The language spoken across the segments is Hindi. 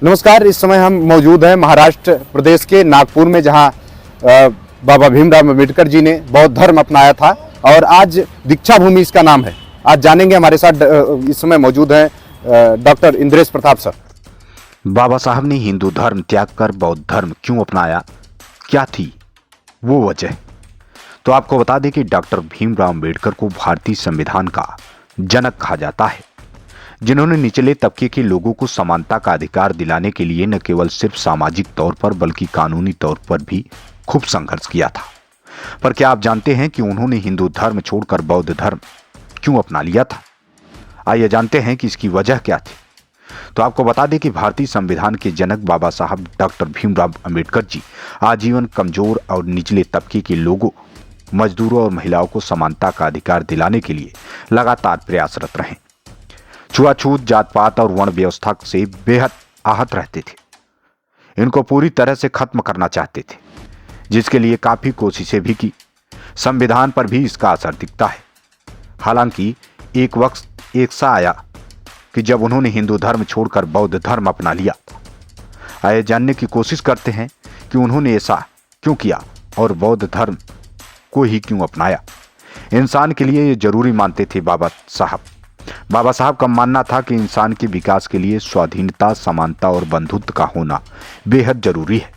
नमस्कार। इस समय हम मौजूद हैं महाराष्ट्र प्रदेश के नागपुर में, जहां बाबा भीमराव अम्बेडकर जी ने बौद्ध धर्म अपनाया था और आज दीक्षा भूमि इसका नाम है। आज जानेंगे, हमारे साथ इस समय मौजूद हैं डॉक्टर इंद्रेश प्रताप सर। बाबा साहब ने हिंदू धर्म त्याग कर बौद्ध धर्म क्यों अपनाया, क्या थी वो वजह? तो आपको बता दें कि डॉक्टर भीमराव अम्बेडकर को भारतीय संविधान का जनक कहा जाता है, जिन्होंने निचले तबके के लोगों को समानता का अधिकार दिलाने के लिए न केवल सिर्फ सामाजिक तौर पर बल्कि कानूनी तौर पर भी खूब संघर्ष किया था। पर क्या आप जानते हैं कि उन्होंने हिंदू धर्म छोड़कर बौद्ध धर्म क्यों अपना लिया था? आइए जानते हैं कि इसकी वजह क्या थी। तो आपको बता दें कि भारतीय संविधान के जनक बाबा साहब डॉक्टर भीमराव अम्बेडकर जी आजीवन कमजोर और निचले तबके के लोगों, मजदूरों और महिलाओं को समानता का अधिकार दिलाने के लिए लगातार प्रयासरत रहे। छुआछूत, जात पात और वर्ण व्यवस्था से बेहद आहत रहते थे। इनको पूरी तरह से खत्म करना चाहते थे, जिसके लिए काफी कोशिशें भी की। संविधान पर भी इसका असर दिखता है। हालांकि एक वक्त ऐसा आया कि जब उन्होंने हिंदू धर्म छोड़कर बौद्ध धर्म अपना लिया। आइए जानने की कोशिश करते हैं कि उन्होंने ऐसा क्यों किया और बौद्ध धर्म को ही क्यों अपनाया। इंसान के लिए ये जरूरी मानते थे बाबा साहब का मानना था कि इंसान के विकास के लिए स्वाधीनता, समानता और बंधुत्व का होना बेहद जरूरी है।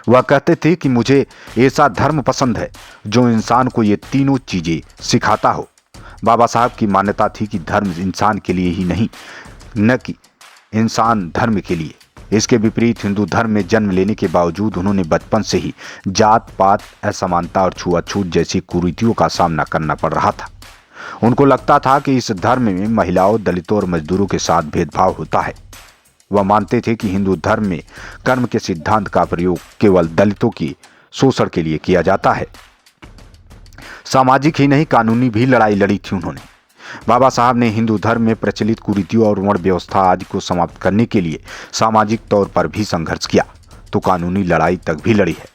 वह कहते थे कि मुझे ऐसा धर्म पसंद है जो इंसान को ये तीनों चीजें सिखाता हो। बाबा साहब की मान्यता थी कि धर्म इंसान के लिए ही नहीं, न कि इंसान धर्म के लिए। इसके विपरीत हिंदू धर्म में जन्म लेने के बावजूद उन्होंने बचपन से ही जात पात, असमानता और छुआछूत जैसी कुरीतियों का सामना करना पड़ रहा था। उनको लगता था कि इस धर्म में महिलाओं, दलितों और मजदूरों के साथ भेदभाव होता है। वह मानते थे कि हिंदू धर्म में कर्म के सिद्धांत का प्रयोग केवल दलितों की शोषण के लिए किया जाता है। सामाजिक ही नहीं, कानूनी भी लड़ाई लड़ी थी उन्होंने। बाबा साहब ने हिंदू धर्म में प्रचलित कुरीतियों और वर्ण व्यवस्था आदि को समाप्त करने के लिए सामाजिक तौर पर भी संघर्ष किया, तो कानूनी लड़ाई तक भी लड़ी है।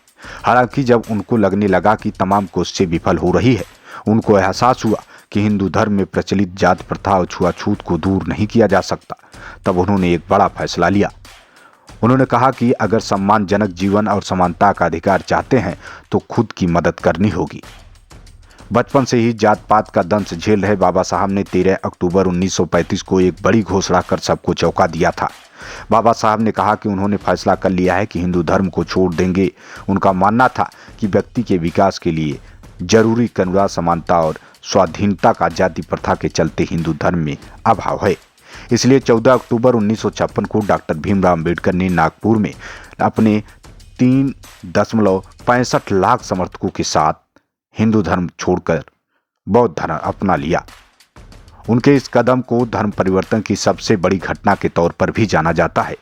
हालांकि जब उनको लगने लगा कि तमाम कोशिशें विफल हो रही है, उनको एहसास हुआ कि हिंदू धर्म में प्रचलित जात प्रथा और छुआछूत को दूर नहीं किया जा सकता। तब उन्होंने एक बड़ा फैसला लिया। उन्होंने कहा कि अगर सम्मानजनक जीवन और समानता का अधिकार चाहते हैं तो खुद की मदद करनी होगी। बचपन से ही जात पात का दंश झेल रहे बाबा साहब ने 13 अक्टूबर 1935 को एक बड़ी घोषणा कर सबको चौंका दिया था। बाबा साहब ने कहा कि उन्होंने फैसला कर लिया है कि हिंदू धर्म को छोड़ देंगे। उनका मानना था कि व्यक्ति के विकास के लिए जरूरी करुणा, समानता और स्वाधीनता का जाति प्रथा के चलते हिंदू धर्म में अभाव है। इसलिए 14 अक्टूबर 1956 को डॉक्टर भीमराव अम्बेडकर ने नागपुर में अपने 3.65 लाख समर्थकों के साथ हिंदू धर्म छोड़कर बौद्ध धर्म अपना लिया। उनके इस कदम को धर्म परिवर्तन की सबसे बड़ी घटना के तौर पर भी जाना जाता है।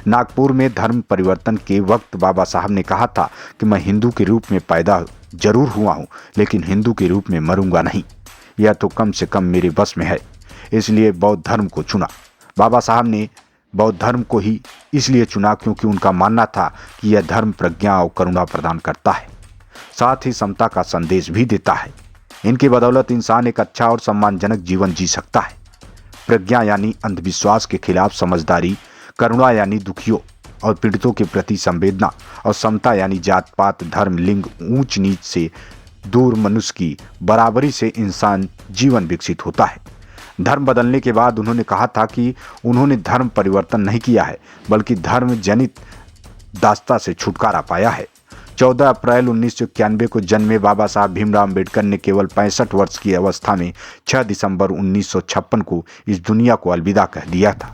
नागपुर में धर्म परिवर्तन के वक्त बाबा साहब ने कहा था कि मैं हिंदू के रूप में पैदा जरूर हुआ हूं, लेकिन हिंदू के रूप में मरूंगा नहीं। यह तो कम से कम मेरे बस में है, इसलिए बौद्ध धर्म को चुना। बाबा साहब ने बौद्ध धर्म को ही इसलिए चुना क्योंकि उनका मानना था कि यह धर्म प्रज्ञा और करुणा प्रदान करता है, साथ ही समता का संदेश भी देता है। इनकी बदौलत इंसान एक अच्छा और सम्मानजनक जीवन जी सकता है। प्रज्ञा यानी अंधविश्वास के खिलाफ समझदारी, करुणा यानी दुखियों और पीड़ितों के प्रति संवेदना, और समता यानी जात पात, धर्म, लिंग, ऊंच नीच से दूर मनुष्य की बराबरी से इंसान जीवन विकसित होता है। धर्म बदलने के बाद उन्होंने कहा था कि उन्होंने धर्म परिवर्तन नहीं किया है, बल्कि धर्म जनित दास्ता से छुटकारा पाया है। 14 अप्रैल 1991 को जन्मे बाबा साहब भीमराव अम्बेडकर ने केवल 65 वर्ष की अवस्था में 6 दिसंबर 1956 को इस दुनिया को अलविदा कह दिया था।